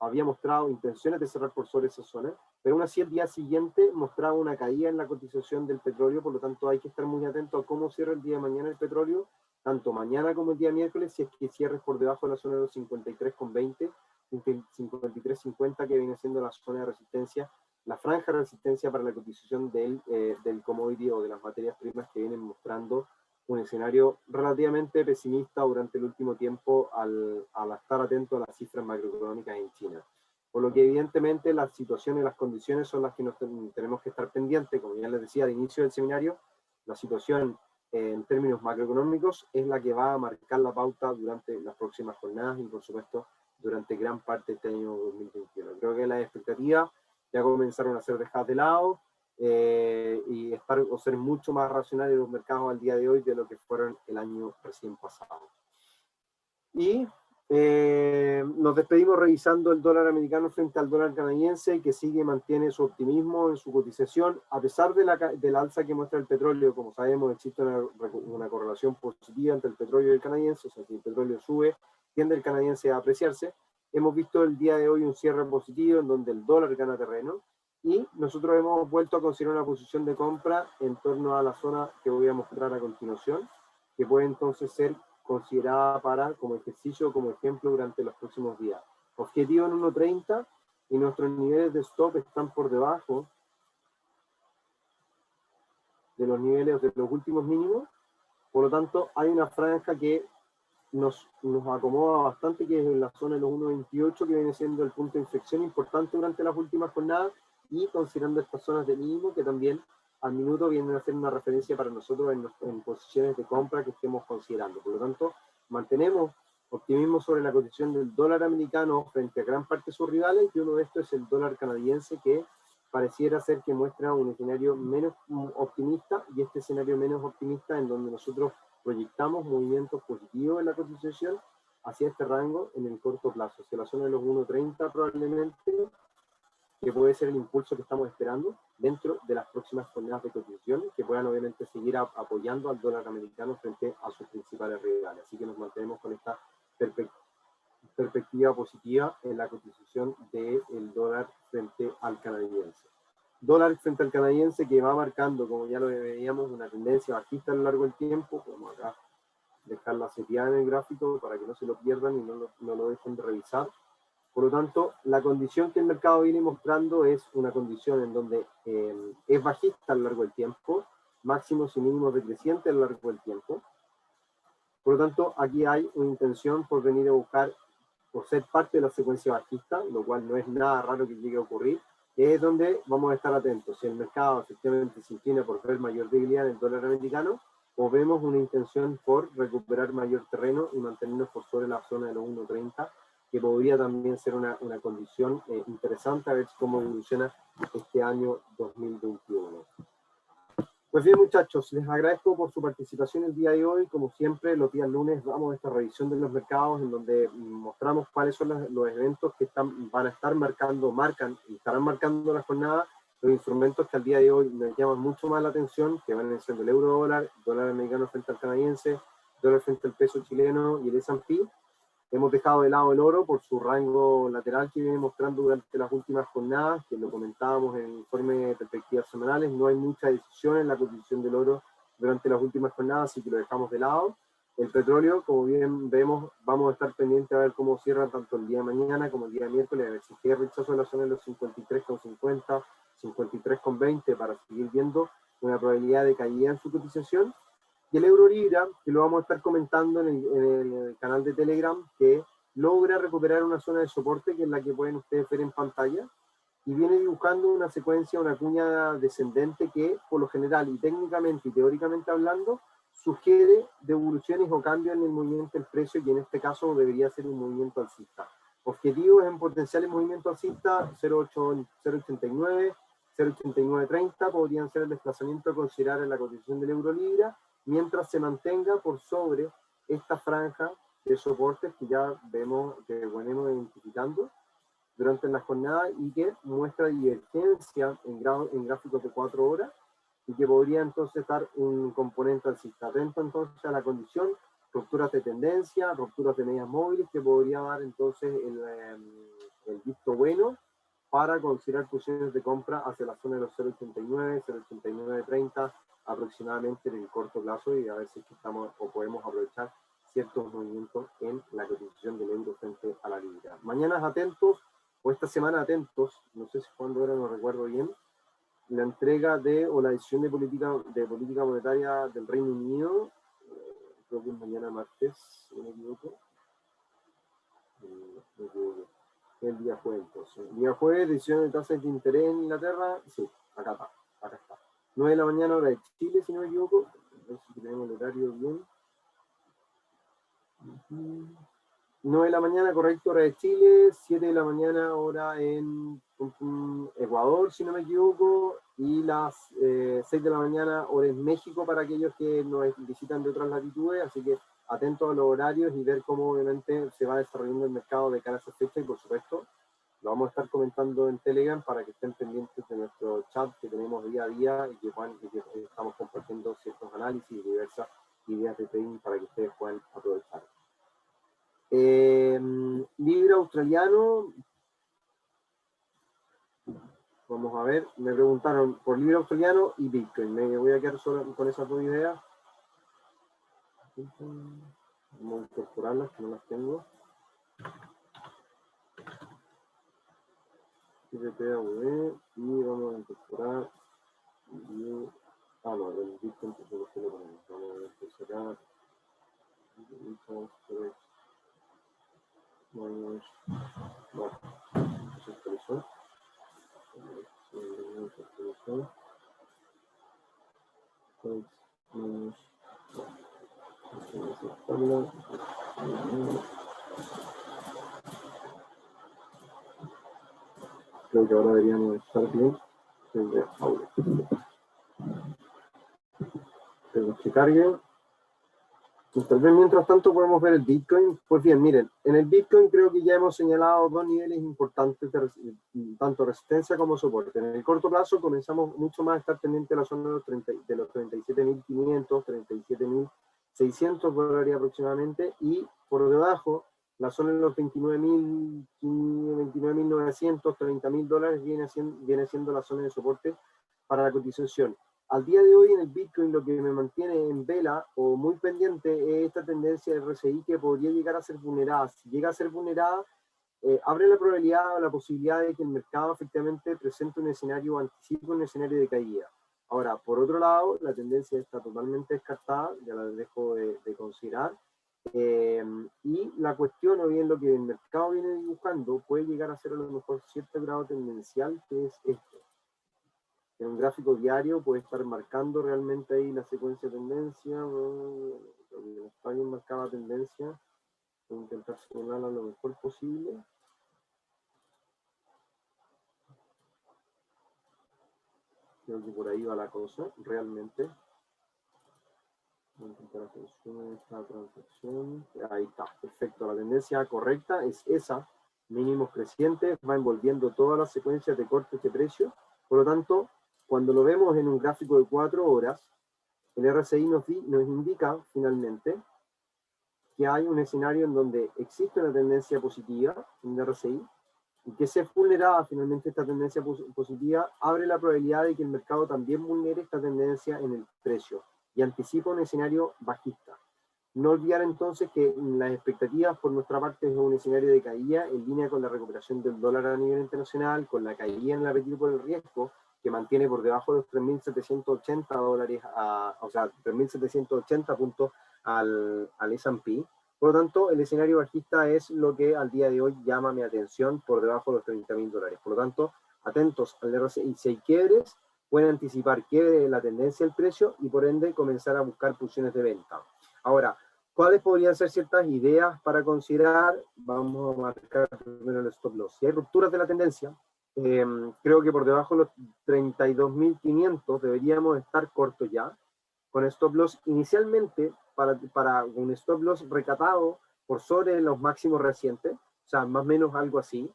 Speaker 1: había mostrado intenciones de cerrar por sobre esa zona, pero aún así el día siguiente mostraba una caída en la cotización del petróleo. Por lo tanto hay que estar muy atento a cómo cierra el día de mañana el petróleo, tanto mañana como el día miércoles, si es que cierres por debajo de la zona de los 53,20, 53,50, que viene siendo la zona de resistencia, la franja de resistencia para la cotización del commodity o de las materias primas, que vienen mostrando un escenario relativamente pesimista durante el último tiempo al estar atento a las cifras macroeconómicas en China. Por lo que evidentemente las situaciones, las condiciones son las que tenemos que estar pendientes. Como ya les decía al inicio del seminario, la situación en términos macroeconómicos es la que va a marcar la pauta durante las próximas jornadas y por supuesto durante gran parte de este año 2021. Creo que las expectativas ya comenzaron a ser dejadas de lado, y ser mucho más racionales los mercados al día de hoy de lo que fueron el año recién pasado. Y nos despedimos revisando el dólar americano frente al dólar canadiense, que mantiene su optimismo en su cotización, a pesar de la alza que muestra el petróleo. Como sabemos, existe una correlación positiva entre el petróleo y el canadiense, o sea, si el petróleo sube, tiende el canadiense a apreciarse. Hemos visto el día de hoy un cierre positivo en donde el dólar gana terreno, y nosotros hemos vuelto a considerar una posición de compra en torno a la zona que voy a mostrar a continuación, que puede entonces ser considerada como ejercicio, como ejemplo durante los próximos días. Objetivo en 1.30, y nuestros niveles de stop están por debajo de los niveles de los últimos mínimos. Por lo tanto, hay una franja que nos acomoda bastante, que es en la zona de los 1.28, que viene siendo el punto de inflexión importante durante las últimas jornadas, y considerando estas zonas de mínimo que también al minuto vienen a ser una referencia para nosotros en posiciones de compra que estemos considerando. Por lo tanto, mantenemos optimismo sobre la cotización del dólar americano frente a gran parte de sus rivales, y uno de estos es el dólar canadiense, que pareciera ser que muestra un escenario menos optimista, y este escenario menos optimista en donde nosotros proyectamos movimientos positivos en la cotización hacia este rango en el corto plazo, hacia la zona de los 1.30 probablemente, que puede ser el impulso que estamos esperando dentro de las próximas jornadas de cotización, que puedan obviamente seguir apoyando al dólar americano frente a sus principales rivales. Así que nos mantenemos con esta perspectiva positiva en la cotización cotización del dólar frente al canadiense. Dólar frente al canadiense que va marcando, como ya lo veíamos, una tendencia bajista a lo largo del tiempo. Vamos acá dejarla seteada en el gráfico para que no se lo pierdan y no lo dejen de revisar. Por lo tanto, la condición que el mercado viene mostrando es una condición en donde es bajista a lo largo del tiempo, máximos y mínimos decrecientes a lo largo del tiempo. Por lo tanto, aquí hay una intención por venir a buscar, por ser parte de la secuencia bajista, lo cual no es nada raro que llegue a ocurrir, que es donde vamos a estar atentos. Si el mercado efectivamente se inclina por ver mayor debilidad en el dólar americano, o vemos una intención por recuperar mayor terreno y mantenernos por sobre la zona de los 1.30, que podría también ser una condición interesante a ver cómo evoluciona este año 2021. Pues bien, muchachos, les agradezco por su participación el día de hoy. Como siempre, los días lunes vamos a esta revisión de los mercados en donde mostramos cuáles son los eventos que van a estar marcan y estarán marcando la jornada, los instrumentos que al día de hoy nos llaman mucho más la atención, que van siendo el euro dólar, dólar americano frente al canadiense, dólar frente al peso chileno y el S&P. Hemos dejado de lado el oro por su rango lateral que viene mostrando durante las últimas jornadas, que lo comentábamos en el informe de perspectivas semanales. No hay mucha decisión en la posición del oro durante las últimas jornadas, así que lo dejamos de lado. El petróleo, como bien vemos, vamos a estar pendientes a ver cómo cierra tanto el día de mañana como el día de miércoles, a ver si queda rechazo de la zona de los 53,50, 53,20 para seguir viendo una probabilidad de caída en su cotización. Y el euro libra, que lo vamos a estar comentando en el canal de Telegram, que logra recuperar una zona de soporte, que es la que pueden ustedes ver en pantalla, y viene dibujando una secuencia, una cuña descendente que, por lo general, y técnicamente y teóricamente hablando, sugiere devoluciones o cambios en el movimiento del precio, y en este caso debería ser un movimiento alcista. Objetivos en potenciales movimientos alcista, 0.89, 0.8930, podrían ser el desplazamiento a considerar en la cotización del euro libra, mientras se mantenga por sobre esta franja de soportes que ya vemos, que venimos identificando durante la jornada y que muestra divergencia en gráficos de 4 horas y que podría entonces estar un componente alcista. Atento entonces a la condición, rupturas de tendencia, rupturas de medias móviles, que podría dar entonces el visto bueno para considerar posiciones de compra hacia la zona de los 0.89, 0.8930 aproximadamente en el corto plazo, y a ver si estamos o podemos aprovechar ciertos movimientos en la cotización del euro frente a la libra. Mañana atentos, o esta semana atentos, no sé si cuándo era, no recuerdo bien, la entrega o la decisión de política monetaria del Reino Unido, creo que es mañana martes, si no me equivoco. El día jueves, entonces. El día jueves, decisión de tasas de interés en Inglaterra. Sí, acá está. 9 de la mañana, hora de Chile, si no me equivoco. A ver si tenemos el horario bien. 9 de la mañana, correcto, hora de Chile. 7 de la mañana, hora en Ecuador, si no me equivoco. Y las 6 de la mañana, hora en México, para aquellos que nos visitan de otras latitudes. Así que atentos a los horarios y ver cómo obviamente se va desarrollando el mercado de cara a esa fecha, y por supuesto lo vamos a estar comentando en Telegram para que estén pendientes de nuestro chat que tenemos día a día y que estamos compartiendo ciertos análisis y diversas ideas de trading para que ustedes puedan aprovechar. Libra australiano, vamos a ver, me preguntaron por libra australiano y Bitcoin. Me voy a quedar solo con esas dos ideas. Vamos a incorporarlas, que no las tengo. PPAV, y vamos a incorporar no, el Bitcoin que lo ponemos. Vamos a ver que será creo que ahora deberíamos estar bien. Tengo que cargue. Y tal vez mientras tanto podemos ver el Bitcoin. Pues bien, miren, en el Bitcoin creo que ya hemos señalado dos niveles importantes, tanto resistencia como soporte. En el corto plazo comenzamos mucho más a estar pendiente de la zona de los 37.500, 37.600 dólares aproximadamente, y por debajo la zona de los 29.900, $30.000 viene siendo la zona de soporte para la cotización. Al día de hoy en el Bitcoin lo que me mantiene en vela o muy pendiente es esta tendencia de RSI que podría llegar a ser vulnerada. Si llega a ser vulnerada, abre la probabilidad o la posibilidad de que el mercado efectivamente presente un escenario, anticipe un escenario de caída. Ahora, por otro lado, la tendencia está totalmente descartada, ya la dejo de considerar. Y la cuestión, o bien lo que el mercado viene dibujando, puede llegar a ser a lo mejor cierto grado tendencial, que es esto. En un gráfico diario puede estar marcando realmente ahí la secuencia de tendencia, está bien marcada la tendencia, voy a intentar señalarla lo mejor posible. Creo que por ahí va la cosa, realmente. Voy a intentar hacer esta transacción. Ahí está, perfecto. La tendencia correcta es esa, mínimos crecientes, va envolviendo todas las secuencias de cortes de precio. Por lo tanto, cuando lo vemos en un gráfico de 4 horas, el RSI nos indica finalmente que hay un escenario en donde existe una tendencia positiva en el RSI y que se vulnerada finalmente esta tendencia positiva, abre la probabilidad de que el mercado también vulnere esta tendencia en el precio y anticipa un escenario bajista. No olvidar entonces que las expectativas por nuestra parte es un escenario de caída en línea con la recuperación del dólar a nivel internacional, con la caída en el apetito por el riesgo, que mantiene por debajo de los $3.780, o sea, 3.780 puntos al S&P. Por lo tanto, el escenario bajista es lo que al día de hoy llama mi atención por debajo de los $30.000. Por lo tanto, atentos al RSI. Si hay quiebres, pueden anticipar quiebre de la tendencia del precio y por ende comenzar a buscar posiciones de venta. Ahora, ¿cuáles podrían ser ciertas ideas para considerar? Vamos a marcar primero el stop loss. Si hay rupturas de la tendencia, creo que por debajo de los 32.500 deberíamos estar cortos ya, con stop loss inicialmente para un stop loss recatado por sobre los máximos recientes, o sea, más o menos algo así,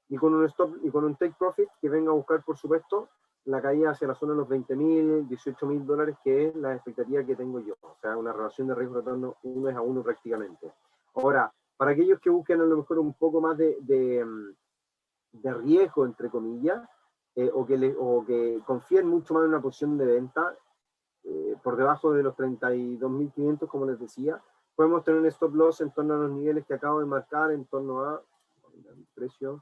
Speaker 1: y con un stop y con un take profit que venga a buscar, por supuesto, la caída hacia la zona de los $20.000, $18.000, que es la expectativa que tengo yo. O sea, una relación de riesgo-retorno 1:1 prácticamente. Ahora, para aquellos que busquen a lo mejor un poco más de riesgo, entre comillas, o que confíen mucho más en una posición de venta, por debajo de los 32.500, como les decía, podemos tener un stop loss en torno a los niveles que acabo de marcar, en torno a el precio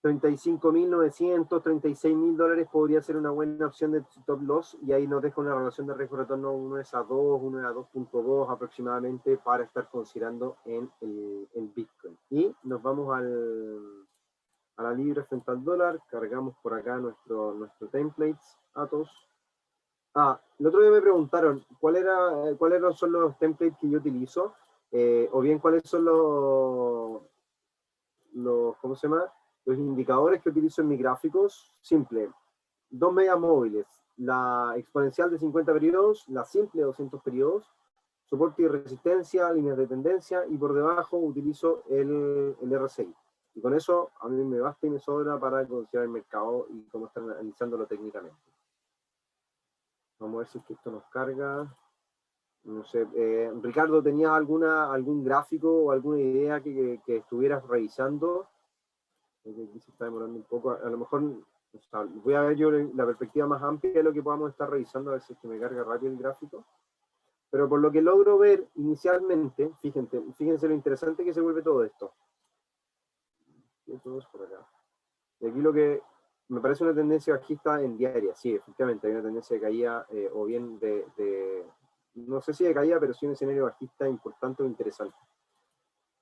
Speaker 1: 35.900, $36.000 podría ser una buena opción de stop loss, y ahí nos deja una relación de riesgo-retorno 1:2, 1:2.2 aproximadamente para estar considerando en el Bitcoin. Y nos vamos a la libra frente al dólar, cargamos por acá nuestro templates, Atos. El otro día me preguntaron cuáles son los templates que yo utilizo, o bien cuáles son ¿cómo se llama? Los indicadores que utilizo en mis gráficos. Simple, 2 medias móviles, la exponencial de 50 periodos, la simple de 200 periodos, soporte y resistencia, líneas de tendencia, y por debajo utilizo el RSI. Y con eso a mí me basta y me sobra para considerar el mercado y cómo estar analizándolo técnicamente. Vamos a ver si es que esto nos carga. No sé, Ricardo, ¿tenías algún gráfico o alguna idea que estuvieras revisando? Aquí se está demorando un poco. A lo mejor, o sea, voy a ver yo la perspectiva más amplia de lo que podamos estar revisando, a ver si es que me carga rápido el gráfico. Pero por lo que logro ver inicialmente, fíjense lo interesante que se vuelve todo esto. Todos por acá. Y aquí lo que me parece una tendencia bajista en diaria. Sí, efectivamente, hay una tendencia de caída, o bien no sé si de caída, pero sí un escenario bajista importante o interesante.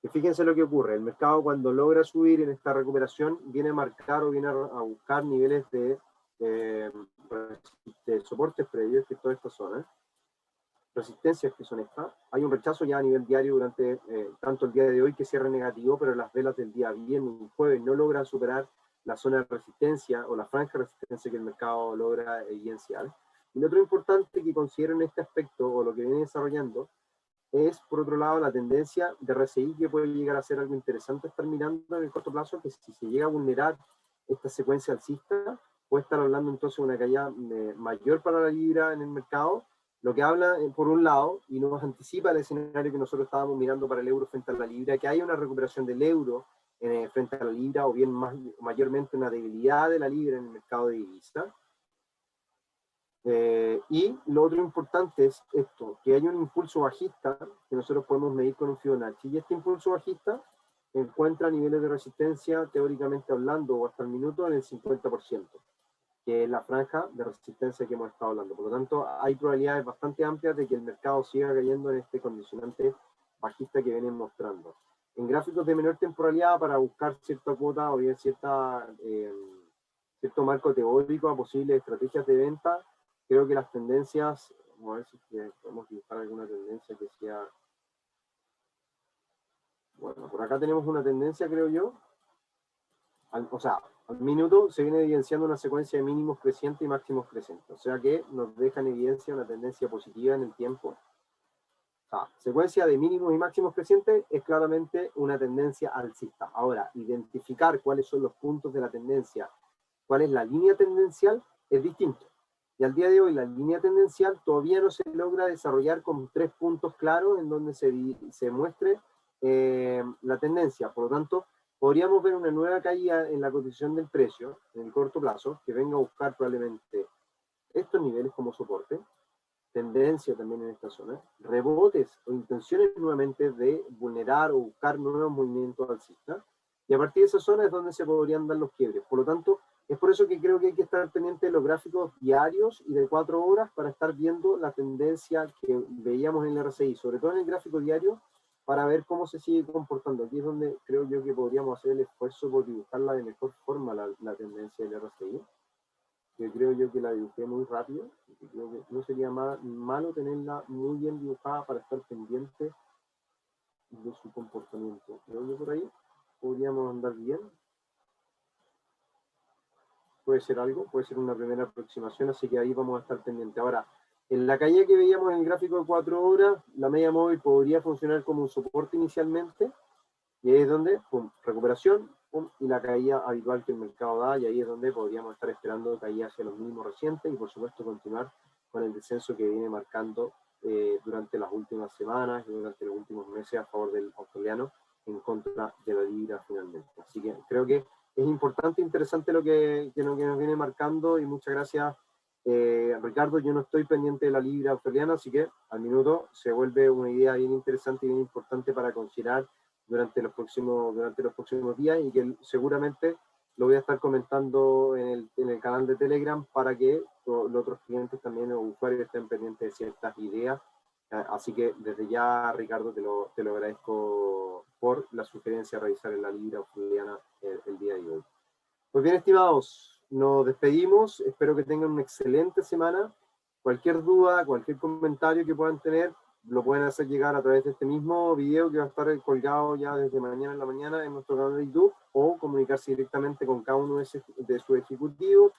Speaker 1: Y fíjense lo que ocurre, el mercado cuando logra subir en esta recuperación viene a marcar o viene a buscar niveles de soportes previos, que es toda esta zona, resistencias que son estas. Hay un rechazo ya a nivel diario durante tanto el día de hoy que cierra negativo, pero las velas del día viernes y jueves no logran superar la zona de resistencia o la franja de resistencia que el mercado logra evidenciar. Y lo otro importante que considero en este aspecto, o lo que viene desarrollando, es, por otro lado, la tendencia de RSI, que puede llegar a ser algo interesante estar mirando en el corto plazo, que si se llega a vulnerar esta secuencia alcista, puede estar hablando entonces de una caída mayor para la libra en el mercado, lo que habla, por un lado, y nos anticipa el escenario que nosotros estábamos mirando para el euro frente a la libra, que hay una recuperación del euro frente a la libra, o bien mayormente una debilidad de la libra en el mercado de divisas. Y lo otro importante es esto, que hay un impulso bajista que nosotros podemos medir con un Fibonacci, y este impulso bajista encuentra niveles de resistencia, teóricamente hablando, o hasta el minuto, en el 50%, que es la franja de resistencia que hemos estado hablando. Por lo tanto, hay probabilidades bastante amplias de que el mercado siga cayendo en este condicionante bajista que vienen mostrando. En gráficos de menor temporalidad, para buscar cierta cuota o bien cierto marco teórico a posibles estrategias de venta, creo que las tendencias, vamos a ver si podemos dibujar alguna tendencia que sea... Bueno, por acá tenemos una tendencia, creo yo. Al minuto se viene evidenciando una secuencia de mínimos crecientes y máximos crecientes. O sea que nos deja en evidencia una tendencia positiva en el tiempo. Secuencia de mínimos y máximos crecientes es claramente una tendencia alcista. Ahora, identificar cuáles son los puntos de la tendencia, cuál es la línea tendencial, es distinto. Y al día de hoy la línea tendencial todavía no se logra desarrollar con 3 puntos claros en donde se muestre la tendencia. Por lo tanto, podríamos ver una nueva caída en la cotización del precio en el corto plazo, que venga a buscar probablemente estos niveles como soporte, tendencia también en esta zona, rebotes o intenciones nuevamente de vulnerar o buscar nuevos movimientos alcistas, y a partir de esa zona es donde se podrían dar los quiebres. Por lo tanto, es por eso que creo que hay que estar pendiente de los gráficos diarios y de 4 horas para estar viendo la tendencia que veíamos en el RSI, sobre todo en el gráfico diario, para ver cómo se sigue comportando. Aquí es donde creo yo que podríamos hacer el esfuerzo por dibujarla de mejor forma, la tendencia del RSI, que creo yo que la dibujé muy rápido, y que creo que no sería malo tenerla muy bien dibujada para estar pendiente de su comportamiento. Creo que por ahí podríamos andar bien. Puede ser algo, puede ser una primera aproximación, así que ahí vamos a estar pendientes. Ahora, en la caída que veíamos en el gráfico de 4 horas, la media móvil podría funcionar como un soporte inicialmente, y ahí es donde, pum, recuperación, pum, y la caída habitual que el mercado da, y ahí es donde podríamos estar esperando caída hacia los mínimos recientes, y por supuesto continuar con el descenso que viene marcando durante las últimas semanas y durante los últimos meses a favor del australiano en contra de la libra finalmente. Así que creo que es importante e interesante lo que nos viene marcando, y muchas gracias, Ricardo. Yo no estoy pendiente de la libra australiana, así que al minuto se vuelve una idea bien interesante y bien importante para considerar durante los próximos días, y que seguramente lo voy a estar comentando en el canal de Telegram para que los otros clientes también o usuarios estén pendientes de ciertas ideas. Así que desde ya, Ricardo, te lo agradezco por la sugerencia de revisar en la libra australiana el día de hoy. Pues bien, estimados, nos despedimos. Espero que tengan una excelente semana. Cualquier duda, cualquier comentario que puedan tener, lo pueden hacer llegar a través de este mismo video que va a estar colgado ya desde mañana en la mañana en nuestro canal de YouTube, o comunicarse directamente con cada uno de sus ejecutivos.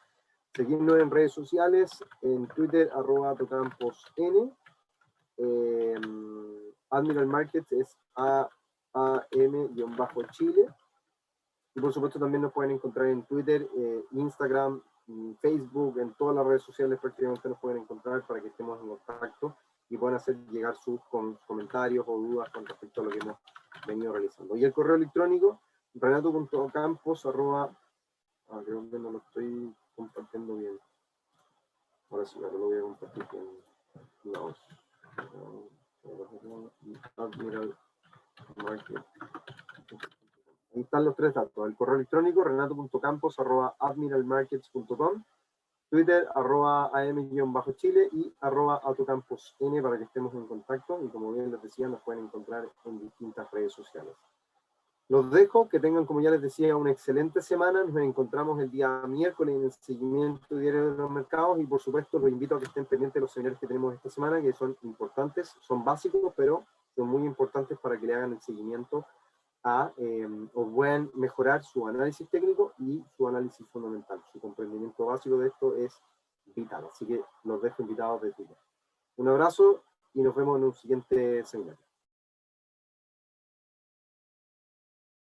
Speaker 1: Seguirnos en redes sociales, en Twitter, @tocamposn. Admiral Markets es AM-Chile. Y por supuesto también nos pueden encontrar en Twitter, Instagram, Facebook, en todas las redes sociales prácticamente nos pueden encontrar para que estemos en contacto y puedan hacer llegar sus comentarios o dudas con respecto a lo que hemos venido realizando. Y el correo electrónico, renato.campos@, creo que no lo estoy compartiendo bien. Ahora sí, ahora lo voy a compartir con la Admiral Market. Ahí están los 3 datos: el correo electrónico renato.campos@admiralmarkets.com, Twitter @am-chile y @autocamposn, para que estemos en contacto, y como bien les decía, nos pueden encontrar en distintas redes sociales. Los dejo, que tengan, como ya les decía, una excelente semana. Nos encontramos el día miércoles en el seguimiento diario de los mercados, y por supuesto los invito a que estén pendientes de los seminarios que tenemos esta semana, que son importantes, son básicos, pero son muy importantes para que le hagan el seguimiento o puedan mejorar su análisis técnico y su análisis fundamental. Su comprendimiento básico de esto es vital, así que los dejo invitados de Twitter. Un abrazo y nos vemos en un siguiente seminario.